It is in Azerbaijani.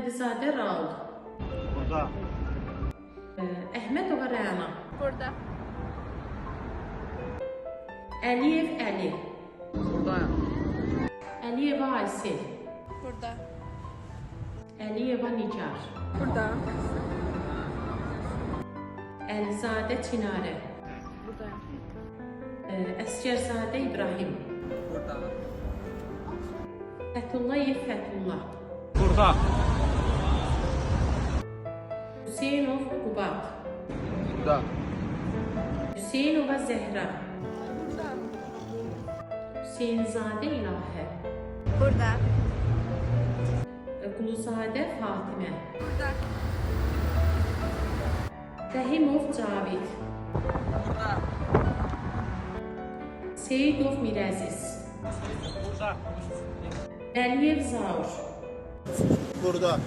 Əlizadə Raul. Burada. Əhmədova Rəna. Burada. Əliyev Əli. Buradayım. Əliyeva Aysel. Burada. Əliyeva Nigar. Burada. Əlizadə Çinarə. Burada. Əsgərzadə İbrahim. Burada. Fəthullayev Fəthullah. Burada. Hüseynov Qubat. Burada. Hüseynova Zəhra. Burada. Hüseynzadə İlahə. Burada. Quluzadə Fatimə. Burada. Rəhimov Cavid. Burada. Seyidov Mirəziz. Burada. Əliyev Zaur. Burada.